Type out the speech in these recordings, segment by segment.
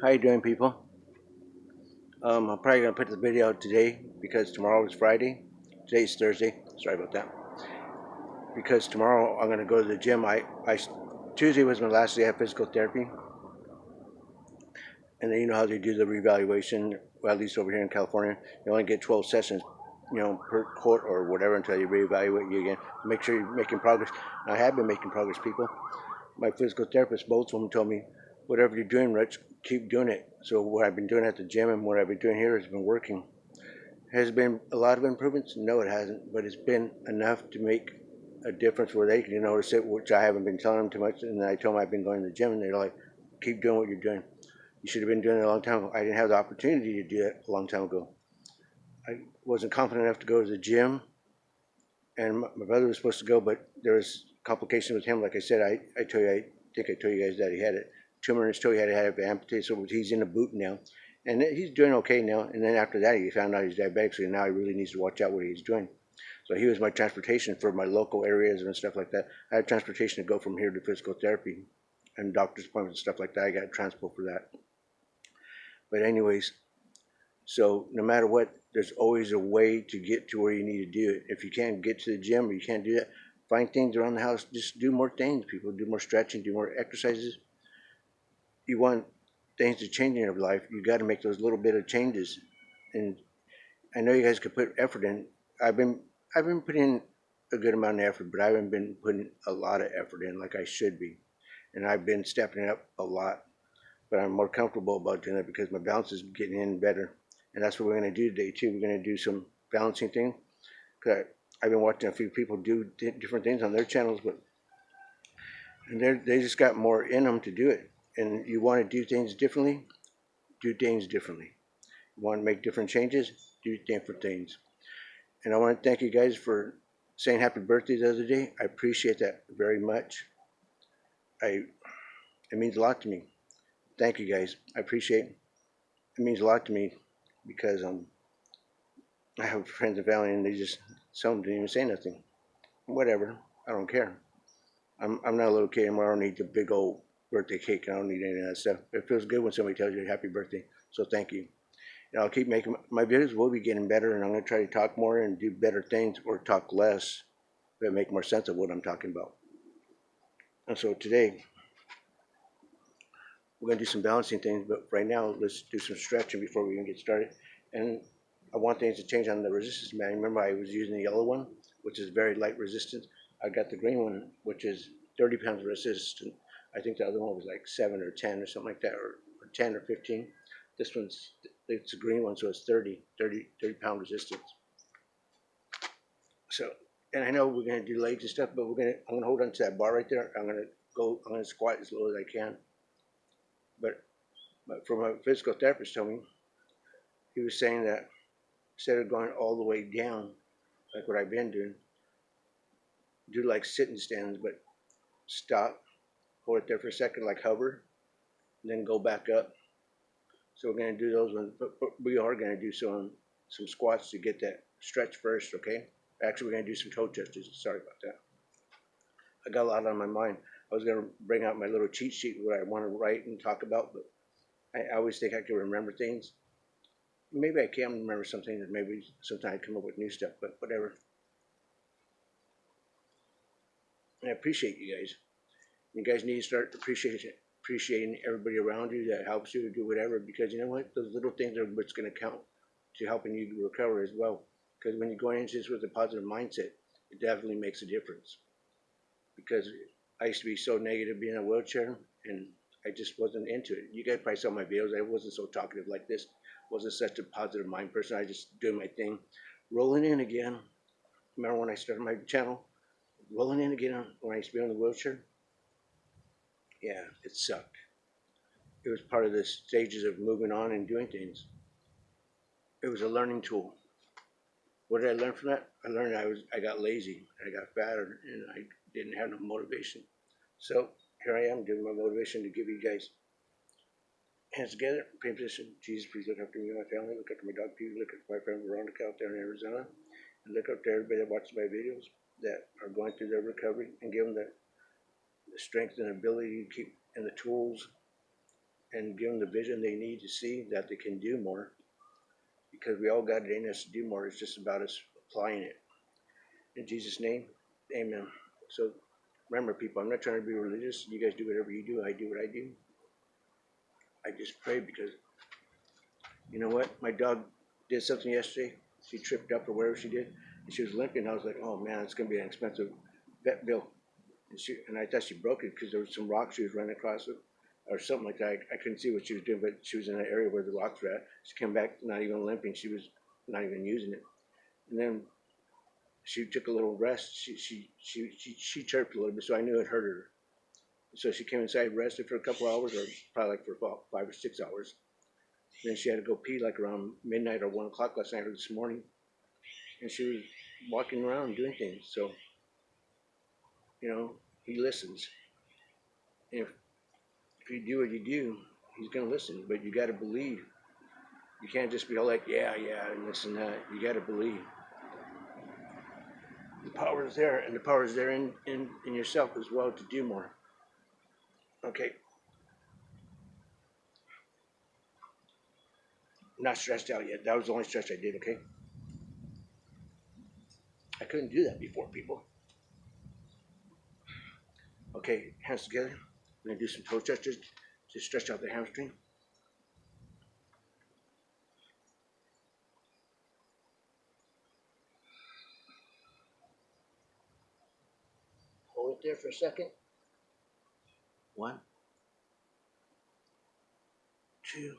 How you doing, people? I'm probably gonna put the video out today because tomorrow is Friday. Today's Thursday. Sorry about that. Because tomorrow I'm gonna go to the gym. Tuesday was my last day of physical therapy, and then you know how they do the reevaluation. Well, at least over here in California, you only get 12 sessions, per court or whatever until they reevaluate you again. Make sure you're making progress. And I have been making progress, people. My physical therapist, both of them, told me, whatever you're doing, Rich, keep doing it. So what I've been doing at the gym and what I've been doing here has been working. Has been a lot of improvements? No, it hasn't, but it's been enough to make a difference where they can notice it, which I haven't been telling them too much. And then I told them I've been going to the gym, and they're like, keep doing what you're doing. You should have been doing it a long time ago. I didn't have the opportunity to do it a long time ago. I wasn't confident enough to go to the gym, and my brother was supposed to go, but there was complications with him. Like I said, I think I told you guys that he had a tumor in his toe. He had to have it amputated, so he's in a boot now, and he's doing okay now. And then after that, he found out he's diabetic, so now he really needs to watch out what he's doing. So he was my transportation for my local areas and stuff like that. I had transportation to go from here to physical therapy and doctor's appointments and stuff like that. I got transport for that. But anyways, so no matter what, there's always a way to get to where you need to do it. If you can't get to the gym or you can't do that, find things around the house. Just do more things, people. Do more stretching, do more exercises. You want things to change in your life, you got to make those little bit of changes. And I know you guys could put effort in. I've been putting in a good amount of effort, but I haven't been putting a lot of effort in like I should be. And I've been stepping it up a lot, but I'm more comfortable about doing it because my balance is getting in better. And that's what we're going to do today too. We're going to do some balancing thing. Cause I've been watching a few people do different things on their channels, but and they just got more in them to do it. And you want to do things differently, do things differently. You want to make different changes, do different things. And I want to thank you guys for saying happy birthday the other day. I appreciate that very much. It means a lot to me. Thank you guys. I appreciate it. It means a lot to me because I have friends and family and they just some didn't even say nothing. Whatever. I don't care. I'm not a little kid anymore. I don't need the big old birthday cake. I don't need any of that stuff. It feels good when somebody tells you happy birthday. So thank you. And I'll keep making my videos. Will be getting better, and I'm going to try to talk more and do better things, or talk less, but make more sense of what I'm talking about. And so today we're going to do some balancing things. But right now, let's do some stretching before we even get started. And I want things to change on the resistance band. Remember, I was using the yellow one, which is very light resistance. I got the green one, which is 30 pounds of resistance. I think the other one was like 7 or 10 or something like that, or 10 or 15. This one's, it's a green one, so it's 30 pound resistance. So, and I know we're going to do legs and stuff, but I'm going to hold on to that bar right there. I'm going to squat as low as I can. But from my physical therapist told me, he was saying that instead of going all the way down, like what I've been doing, do like sitting stands, but stop, hold it there for a second, like hover, and then go back up. So we're going to do those ones, but we are going to do some squats to get that stretch first, okay? Actually, we're going to do some toe touches. Sorry about that. I got a lot on my mind. I was going to bring out my little cheat sheet, what I want to write and talk about, but I always think I can remember things. Maybe I can remember something that maybe sometimes I come up with new stuff, but whatever. And I appreciate you guys. You guys need to start appreciating everybody around you that helps you to do whatever, because you know what? Those little things are what's going to count to helping you recover as well. Because when you're going into this with a positive mindset, it definitely makes a difference. Because I used to be so negative being in a wheelchair, and I just wasn't into it. You guys probably saw my videos. I wasn't so talkative like this. Wasn't such a positive mind person. I just doing my thing. Rolling in again. Remember when I started my channel? Rolling in again when I used to be in the wheelchair? Yeah, it sucked. It was part of the stages of moving on and doing things. It was a learning tool. What did I learn from that? I learned I got lazy. I got fatter, and I didn't have no motivation. So here I am doing my motivation to give you guys hands together, pain position. Jesus, please look after me and my family. Look after my dog Peter. Look after my friend Veronica out there in Arizona. And look after everybody that watches my videos that are going through their recovery, and give them the strength and ability to keep, and the tools and give them the vision they need to see that they can do more, because we all got it in us to do more. It's just about us applying it. In Jesus' name, amen. So remember, people, I'm not trying to be religious. You guys do whatever you do. I do what I do. I just pray because, you know what? My dog did something yesterday. She tripped up or whatever she did, and she was limping. I was like, oh man, it's going to be an expensive vet bill. And I thought she broke it because there was some rocks she was running across it or something like that. I couldn't see what she was doing, but she was in an area where the rocks were at. She came back not even limping. She was not even using it. And then she took a little rest. She chirped a little bit, so I knew it hurt her. So she came inside, rested for a couple hours, or probably like for about 5 or 6 hours. And then she had to go pee like around midnight or 1 o'clock last night or this morning. And she was walking around doing things. So, you know, he listens. And if you do what you do, he's going to listen. But you got to believe. You can't just be all like, yeah, and this and that. You got to believe. The power is there, and the power is there in yourself as well to do more. Okay. Not stressed out yet. That was the only stretch I did, okay? I couldn't do that before, people. Okay, hands together. I'm going to do some toe stretches to stretch out the hamstring. Hold it there for a second. 1, 2,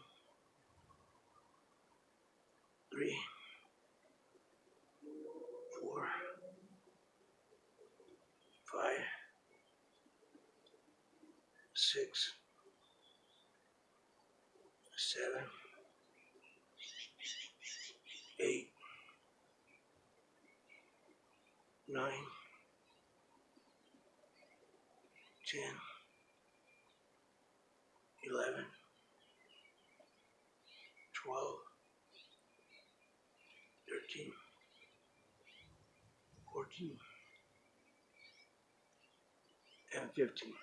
3, 4, 5, 6, 7, 8, 9, 10, 11, 12, 13, 14, and 15.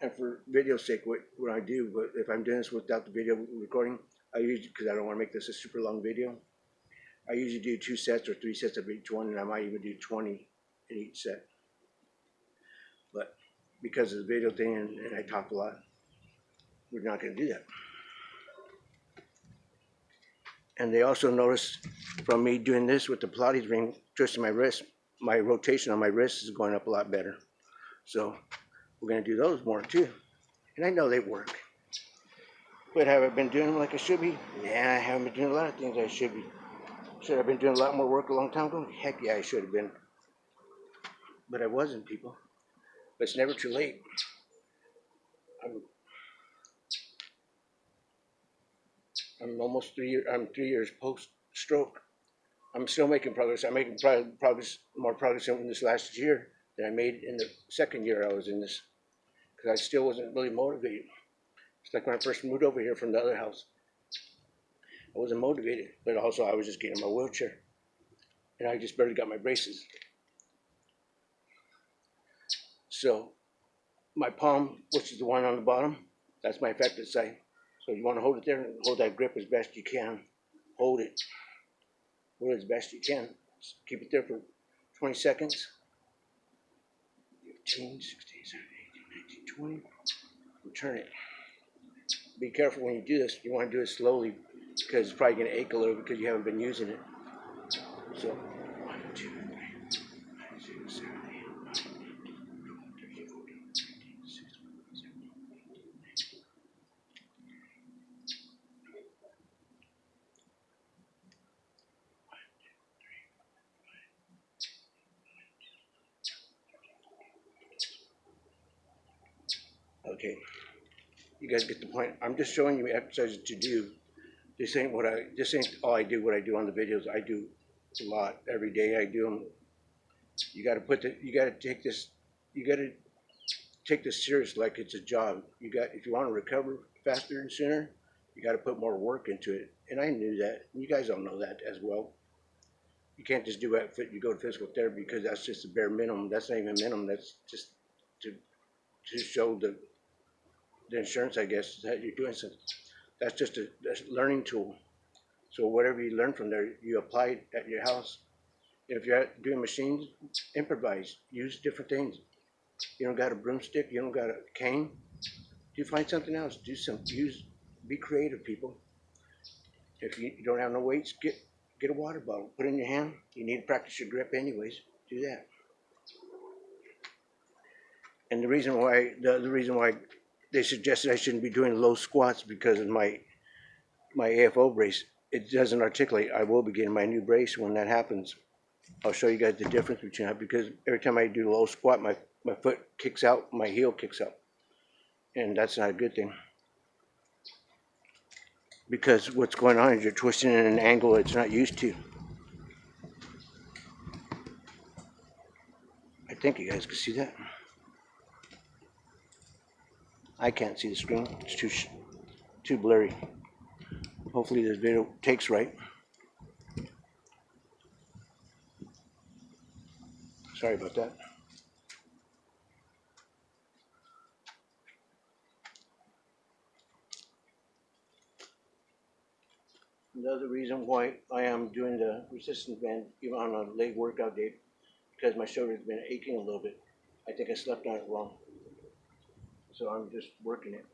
And for video's sake, what I do, but if I'm doing this without the video recording, I usually, because I don't want to make this a super long video, I usually do 2 sets or 3 sets of each one, and I might even do 20 in each set. But because of the video thing and I talk a lot, we're not going to do that. And they also noticed from me doing this with the Pilates ring, twisting my wrist, my rotation on my wrist is going up a lot better. So we're going to do those more too. And I know they work. But have I been doing them like I should be? Yeah, I haven't been doing a lot of things I should be. Should I have been doing a lot more work a long time ago? Heck yeah, I should have been. But I wasn't, people. But it's never too late. I'm almost 3 years. I'm 3 years post stroke. I'm still making progress. I'm making more progress in this last year than I made in the second year I was in this, because I still wasn't really motivated. It's like when I first moved over here from the other house. I wasn't motivated, but also I was just getting in my wheelchair, and I just barely got my braces. So my palm, which is the one on the bottom, that's my affected side. So you want to hold it there and hold that grip as best you can. Hold it. Hold it as best you can. Just keep it there for 20 seconds. 15, 16, 17, 18, 19, 20. And turn it. Be careful when you do this. You want to do it slowly because it's probably going to ache a little because you haven't been using it. So 1, 2, 3, 5, 6, 7, 8, 9, 10, 11, 12, 13, 14, 15, 16, 17, 18, 19. Okay, you guys get the point. I'm just showing you exercises to do. This ain't all I do. What I do on the videos, I do a lot every day. I do them. You got to take this serious like it's a job. If you want to recover faster and sooner, you got to put more work into it. And I knew that. You guys all know that as well. You can't just do it. You go to physical therapy because that's just the bare minimum. That's not even minimum. That's just to show the insurance, I guess, that you're doing something. That's just a learning tool. So whatever you learn from there, you apply it at your house. If you're doing machines, improvise. Use different things. You don't got a broomstick. You don't got a cane. You find something else. Do some. Use. Be creative, people. If you don't have no weights, get a water bottle. Put it in your hand. You need to practice your grip, anyways. Do that. And the other reason why they suggested I shouldn't be doing low squats because of my AFO brace. It doesn't articulate. I will be getting my new brace when that happens. I'll show you guys the difference between that because every time I do low squat, my foot kicks out, my heel kicks out. And that's not a good thing. Because what's going on is you're twisting in an angle it's not used to. I think you guys can see that. I can't see the screen. It's too blurry. Hopefully this video takes right. Sorry about that. Another reason why I am doing the resistance band even on a leg workout day, because my shoulder's been aching a little bit. I think I slept on it wrong. So I'm just working it.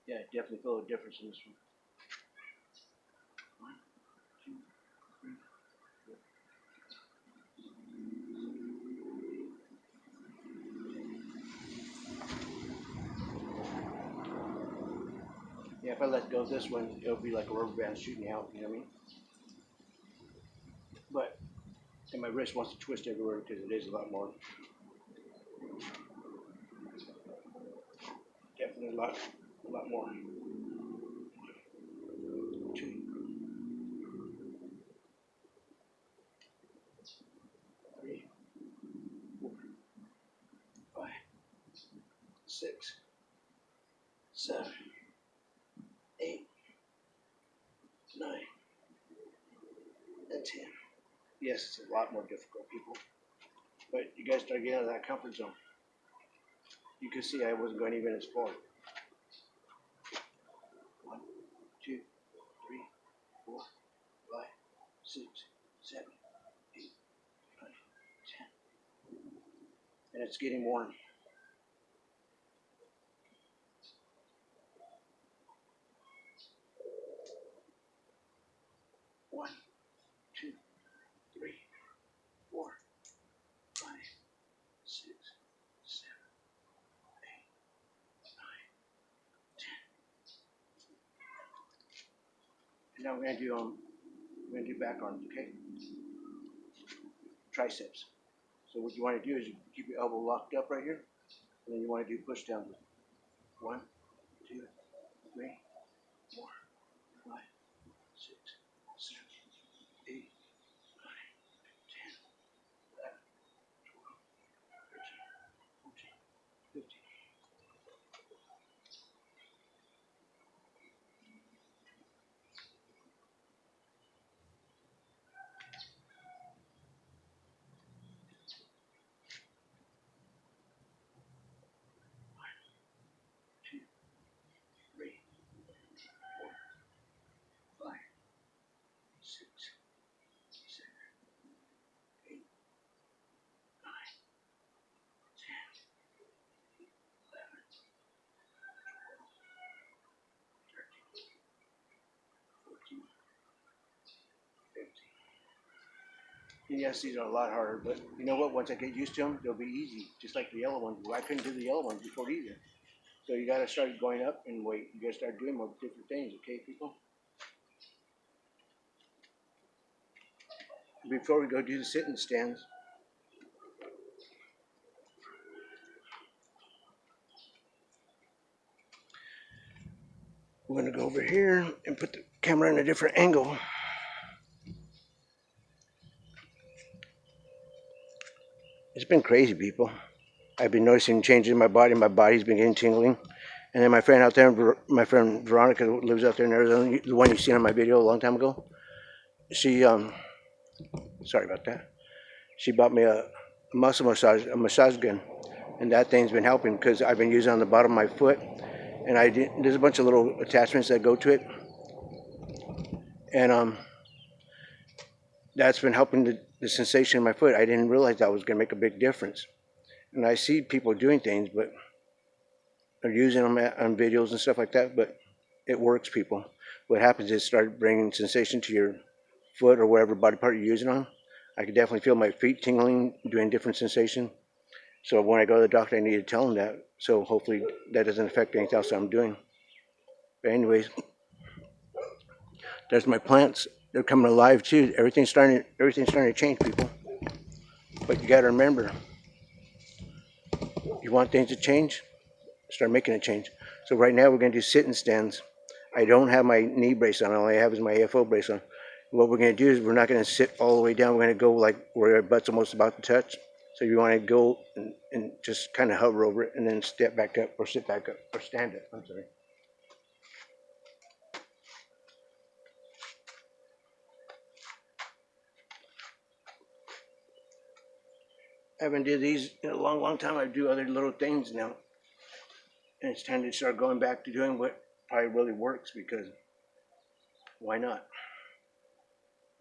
Yeah, I definitely feel a difference in this one. Yeah, if I let go of this one, it'll be like a rubber band shooting out, you know what I mean? But, and my wrist wants to twist everywhere because it is a lot more. Definitely a lot more. 2, 3, 4, 5, 6, 7, 8, 9, and 10. Yes, it's a lot more difficult, people. But you guys start getting out of that comfort zone. You can see I wasn't going even as far. 1, 2, 3, 4, 5, 6, 7, 8, 9, 10. And it's getting warm. 1, 2, 3, 4, 5, 6, 7, 8, 9, 10. And now we're gonna do back arms, okay? Triceps. So what you want to do is you keep your elbow locked up right here, and then you want to do push downs. 1, 2, 3, 4, 5, 6, 7, 8, 9, 10, 11, 12, 13, 14, 15. Yes, these are a lot harder, but you know what? Once I get used to them, they'll be easy, just like the yellow ones. I couldn't do the yellow ones before either. So you got to start going up in weight. You got to start doing more different things, okay, people? Before we go do the sitting stands, we're going to go over here and put the camera in a different angle. It's been crazy, people. I've been noticing changes in my body. My body's been getting tingling. And then my friend out there, my friend Veronica, who lives out there in Arizona, the one you seen on my video a long time ago. She sorry about that. She bought me a massage gun, and that thing's been helping because I've been using it on the bottom of my foot, and there's a bunch of little attachments that go to it, and that's been helping the sensation in my foot. I didn't realize that was going to make a big difference. And I see people doing things, but they're using them on videos and stuff like that, but it works, people. What happens is start bringing sensation to your foot or whatever body part you're using on. I can definitely feel my feet tingling, doing different sensation. So when I go to the doctor, I need to tell them that. So hopefully that doesn't affect anything else I'm doing. But anyways, there's my plants. They're coming alive too. Everything's starting to change, people. But you got to remember, you want things to change, start making a change. So right now we're going to do sitting stands. I don't have my knee brace on. All I have is my AFO brace on. What we're going to do is we're not going to sit all the way down. We're going to go like where our butt's almost about to touch. So you want to go and just kind of hover over it and then step back up or sit back up or stand up. I'm sorry. I haven't did these in a long, long time. I do other little things now. And it's time to start going back to doing what probably really works, because why not?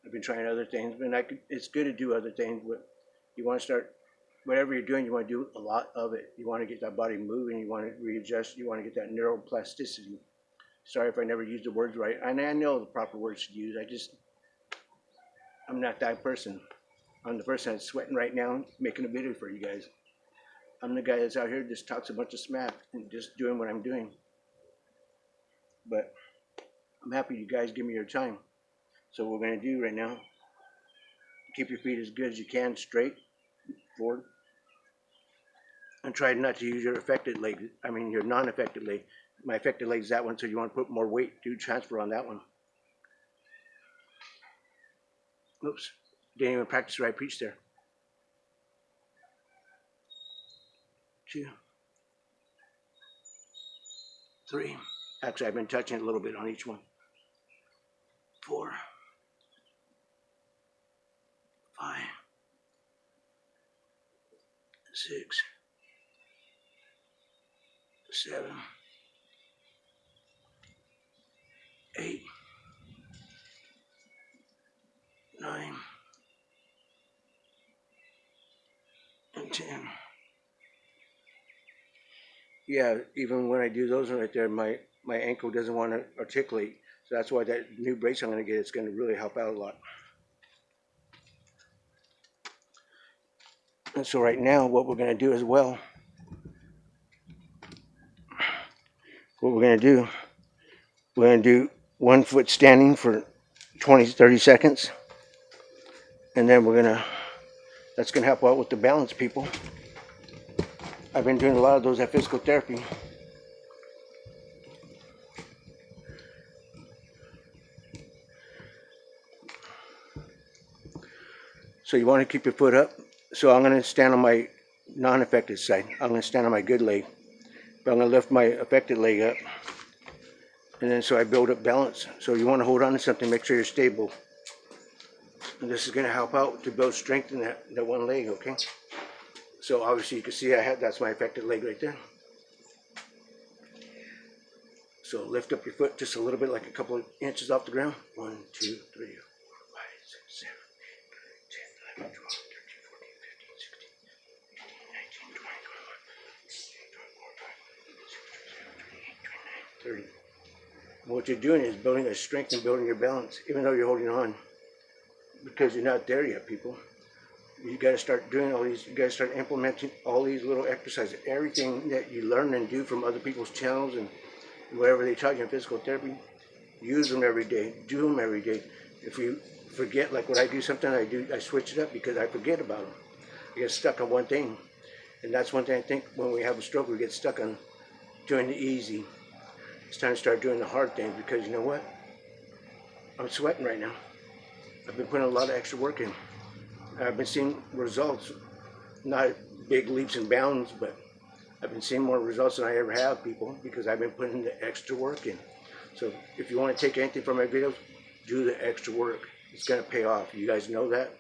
I've been trying other things, but it's good to do other things, but you want to start, whatever you're doing, you want to do a lot of it. You want to get that body moving, you want to readjust, you want to get that neuroplasticity. Sorry if I never used the words right. I know the proper words to use. I'm not that person. I'm the person that's sweating right now, making a video for you guys. I'm the guy that's out here just talks a bunch of smack and just doing what I'm doing. But I'm happy you guys give me your time. So what we're going to do right now, keep your feet as good as you can, straight, forward. And try not to use your affected leg. I mean your non-affected leg. My affected leg is that one, so you want to put more weight, do transfer on that one. Oops, didn't even practice what I preached there. 2, 3. Actually, I've been touching it a little bit on each one. 4, 5, 6, 7, 8, 9, and 10. Yeah, even when I do those right there, my ankle doesn't want to articulate. So that's why that new brace I'm going to get, it's going to really help out a lot. And so right now, what we're going to do as well, we're going to do 1 foot standing for 20-30 seconds. And then that's going to help out with the balance, people. I've been doing a lot of those at physical therapy. So you want to keep your foot up. So I'm going to stand on my non-affected side. I'm going to stand on my good leg. But I'm going to lift my affected leg up. And then so I build up balance. So you want to hold on to something, make sure you're stable. And this is going to help out to build strength in that one leg, okay? So obviously you can see that's my affected leg right there. So lift up your foot just a little bit, like a couple of inches off the ground. 1, 2, 3, 4, 5, 6, 7, 8, 9, 10, 11, 12, 13, 14, 15, 16, 18, 19, 20, 21, 22, 23, 24, 25, 26, 27, 28, 29, 30. And what you're doing is building a strength and building your balance, even though you're holding on, because you're not there yet, people. You got to start doing all these. You got to start implementing all these little exercises. Everything that you learn and do from other people's channels and wherever they taught you in physical therapy, use them every day. Do them every day. If you forget, like what I do sometimes, I switch it up because I forget about them. I get stuck on one thing, and that's one thing I think when we have a stroke, we get stuck on doing the easy. It's time to start doing the hard things, because you know what? I'm sweating right now. I've been putting a lot of extra work in. I've been seeing results, not big leaps and bounds, but I've been seeing more results than I ever have, people, because I've been putting the extra work in. So if you want to take anything from my videos, do the extra work. It's going to pay off. You guys know that?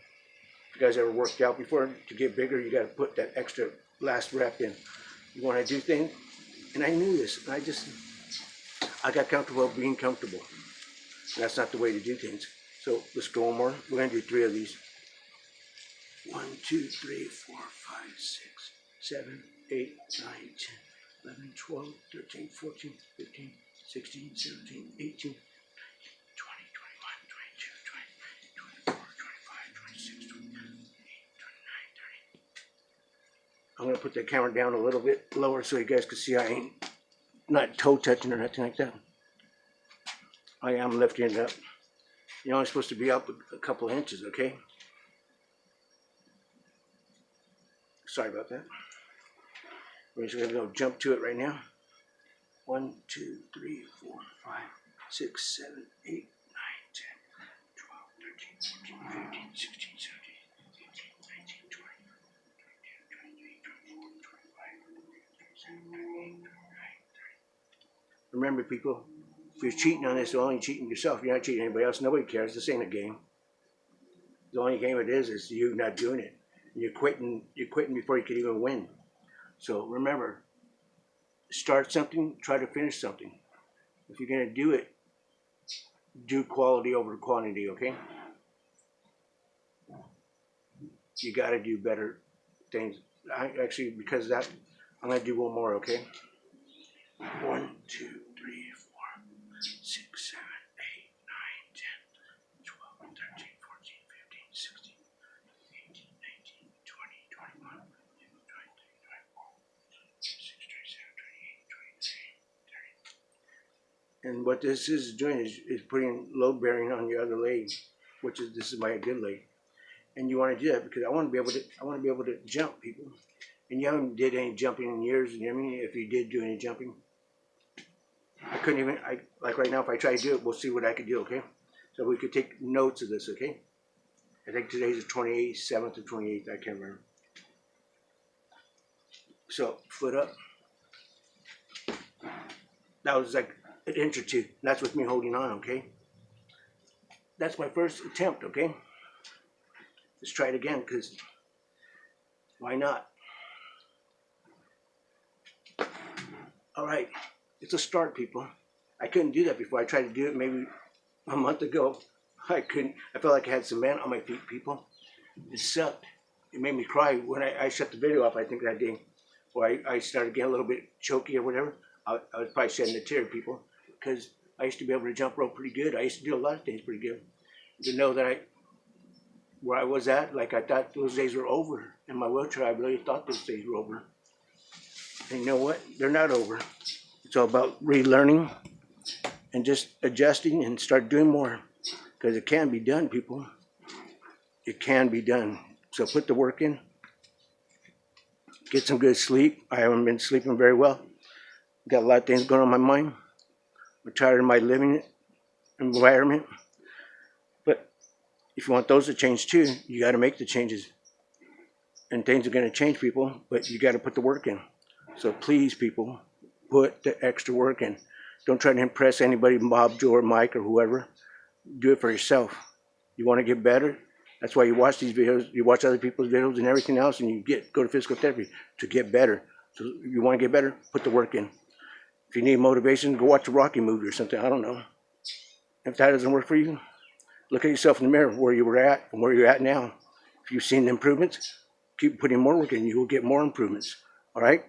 If you guys ever worked out before, to get bigger, you got to put that extra last rep in. You want to do things, and I knew this, and I got comfortable being comfortable. And that's not the way to do things. So let's go one more. We're going to do 3 of these. 1, 2, 3, 4, 5, 6, 7, 8, 9, 10, 11, 12, 13, 14, 15, 16, 17, 18, 20, 21, 22, 23, 24, 25, 26, 27, 28, 29, 30. I'm going to put the camera down a little bit lower so you guys can see I ain't not toe touching or nothing like that. I am lifting it up. You're only supposed to be up a couple inches, okay? Sorry about that. We're just going to go jump to it right now. 1, 2, 3, 4, 5, 6, 7, 8, 9, 10, 12, 13, 14, 15, 16, 17, 18, 19, 20, 22, 23, 24, 25, 26, 27, 28, 29, 30. Remember, people, if you're cheating on this, you're only cheating yourself. You're not cheating anybody else. Nobody cares. This ain't a game. The only game it is you not doing it. You're quitting before you can even win. So remember, start something, try to finish something. If you're going to do it, do quality over quantity, okay? You got to do better things. Actually, because of that, I'm going to do one more, okay? 1, 2, 3, 4, 6, 7, 8, 9, 10, 12, 13, 14, 15, 16, 18, 19, 20, 21, 22, 23, 24, 26, 27, 28, 29, 30. And what this is doing is putting load bearing on your other leg, this is my good leg. And you want to do that because I want to be able to jump, people. And you haven't did any jumping in years, you know what I mean? If you did do any jumping, I couldn't even, like right now, if I try to do it, we'll see what I could do, okay? So we could take notes of this, okay? I think today's the 27th or 28th, I can't remember. So, foot up. That was like an inch or two. That's with me holding on, okay? That's my first attempt, okay? Let's try it again, because why not? All right, it's a start, people. I couldn't do that before. I tried to do it maybe a month ago. I couldn't. I felt like I had cement on my feet, people. It sucked. It made me cry when I shut the video off, I think that day. Or I started getting a little bit choky or whatever. I was probably shedding a tear, people. Because I used to be able to jump rope pretty good. I used to do a lot of things pretty good. To know that where I was at, like I thought those days were over. In my wheelchair, I really thought those days were over. And you know what? They're not over. It's all about relearning and just adjusting and start doing more. Because it can be done, people. It can be done. So put the work in. Get some good sleep. I haven't been sleeping very well. Got a lot of things going on in my mind. I'm tired of my living environment. But if you want those to change too, you got to make the changes. And things are going to change, people, but you got to put the work in. So please, people, put the extra work in. Don't try to impress anybody, Bob, Joe, or Mike, or whoever. Do it for yourself. You want to get better? That's why you watch these videos. You watch other people's videos and everything else, and you go to physical therapy to get better. So if you want to get better, put the work in. If you need motivation, go watch a Rocky movie or something. I don't know. If that doesn't work for you, look at yourself in the mirror, where you were at and where you're at now. If you've seen the improvements, keep putting more work in. You will get more improvements. All right?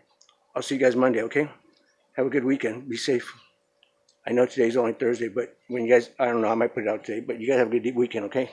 I'll see you guys Monday, okay? Have a good weekend. Be safe. I know today's only Thursday, but when you guys, I don't know, I might put it out today, but you guys have a good weekend, okay?